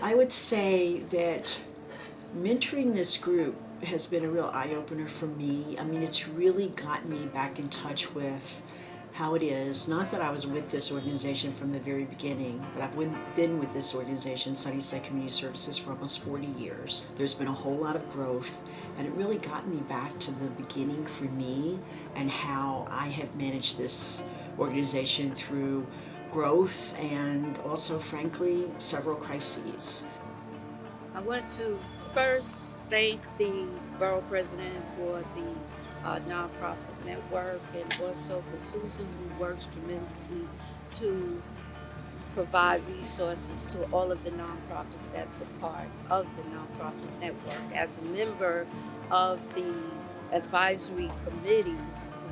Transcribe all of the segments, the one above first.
I would say that mentoring this group has been a real eye-opener for me. I mean, it's really gotten me back in touch with how it is. Not that I was with this organization from the very beginning, but I've been with this organization, Sunnyside Community Services, for almost 40 years. There's been a whole lot of growth, and it really got me back to the beginning for me and how I have managed this organization through growth and also, frankly, several crises. I want to first thank the borough president for the nonprofit network, and also for Susan, who works tremendously to provide resources to all of the nonprofits that's a part of the nonprofit network. As a member of the advisory committee,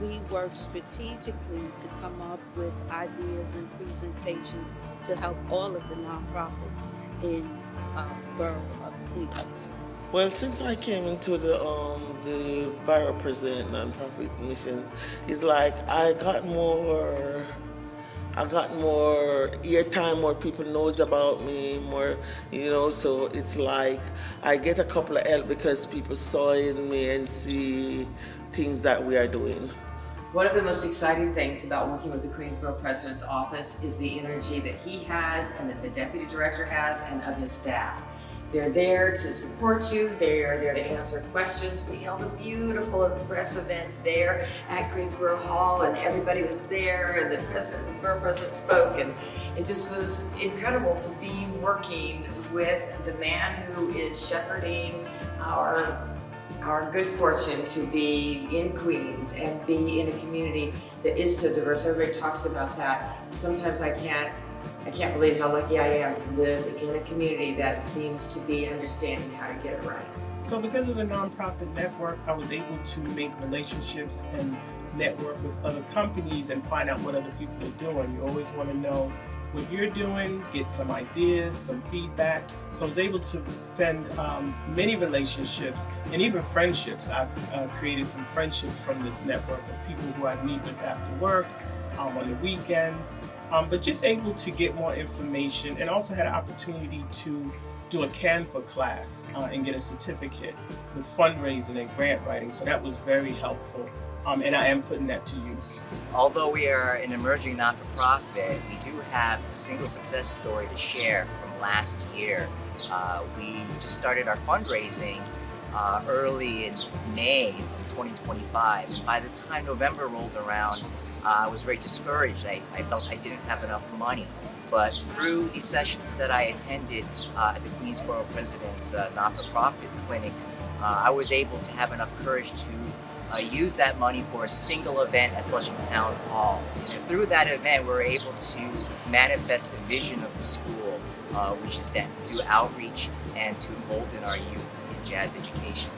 we work strategically to come up with ideas and presentations to help all of the nonprofits in the borough of Cleveland. Well, since I came into the borough president nonprofit missions, it's like I got more airtime, more people knows about me, more, so it's like I get a couple of help because people saw in me and see things that we are doing. One of the most exciting things about working with the Queensborough President's Office is the energy that he has and that the Deputy Director has and of his staff. They're there to support you, they are there to answer questions. We held a beautiful press event there at Greensboro Hall, and everybody was there, and the borough president spoke, and it just was incredible to be working with the man who is shepherding our good fortune to be in Queens and be in a community that is so diverse. Everybody talks about that. Sometimes I can't believe how lucky I am to live in a community that seems to be understanding how to get it right. So because of the nonprofit network, I was able to make relationships and network with other companies and find out what other people are doing. You always want to know what you're doing, get some ideas, some feedback. So I was able to defend many relationships and even friendships. I've created some friendships from this network of people who I meet with after work, on the weekends, but just able to get more information, and also had an opportunity to do a Canva class and get a certificate with fundraising and grant writing. So that was very helpful. And I am putting that to use. Although we are an emerging not-for-profit, we do have a single success story to share from last year. We just started our fundraising early in May of 2025. And by the time November rolled around, I was very discouraged. I felt I didn't have enough money. But through the sessions that I attended at the Queensborough President's not-for-profit clinic, I was able to have enough courage to use that money for a single event at Flushing Town Hall. And through that event, we were able to manifest the vision of the school, which is to do outreach and to embolden our youth in jazz education.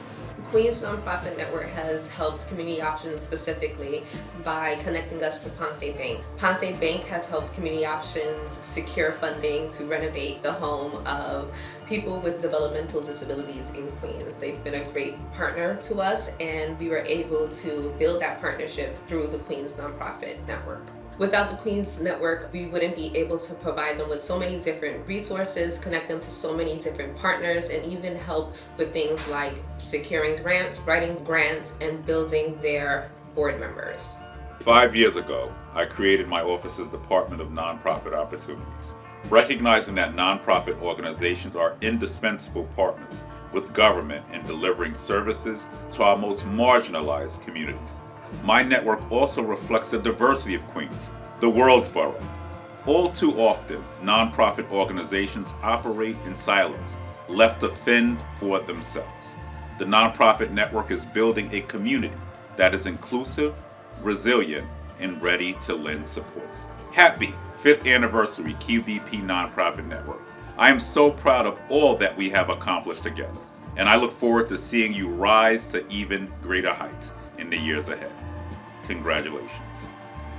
Queens Nonprofit Network has helped Community Options specifically by connecting us to Ponce Bank. Ponce Bank has helped Community Options secure funding to renovate the home of people with developmental disabilities in Queens. They've been a great partner to us, and we were able to build that partnership through the Queens Nonprofit Network. Without the Queens Network, we wouldn't be able to provide them with so many different resources, connect them to so many different partners, and even help with things like securing grants, writing grants, and building their board members. 5 years ago, I created my office's Department of Nonprofit Opportunities, recognizing that nonprofit organizations are indispensable partners with government in delivering services to our most marginalized communities. My network also reflects the diversity of Queens, the world's borough. All too often, nonprofit organizations operate in silos, left to fend for themselves. The nonprofit network is building a community that is inclusive, resilient, and ready to lend support. Happy 5th anniversary QBP Nonprofit Network. I am so proud of all that we have accomplished together, and I look forward to seeing you rise to even greater heights in the years ahead. Congratulations.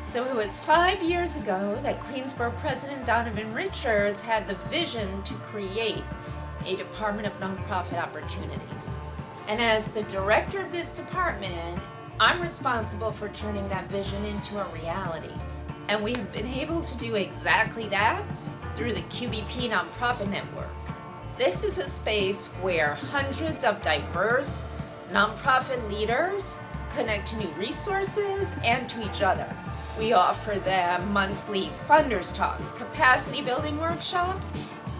So it was 5 years ago that Queensborough President Donovan Richards had the vision to create a Department of Nonprofit Opportunities. And as the director of this department, I'm responsible for turning that vision into a reality. And we've been able to do exactly that through the QBP Nonprofit Network. This is a space where hundreds of diverse nonprofit leaders connect to new resources and to each other. We offer them monthly funders talks, capacity building workshops,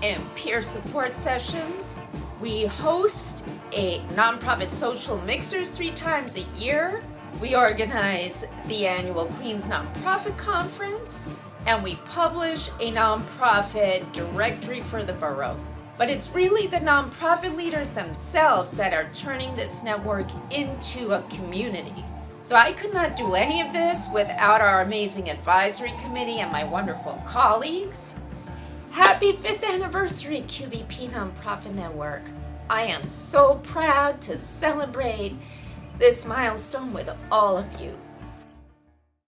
and peer support sessions. We host a nonprofit social mixers 3 times a year. We organize the annual Queens Nonprofit Conference, and we publish a nonprofit directory for the borough. But it's really the nonprofit leaders themselves that are turning this network into a community. So I could not do any of this without our amazing advisory committee and my wonderful colleagues. Happy 5th anniversary, QBP Nonprofit Network. I am so proud to celebrate this milestone with all of you.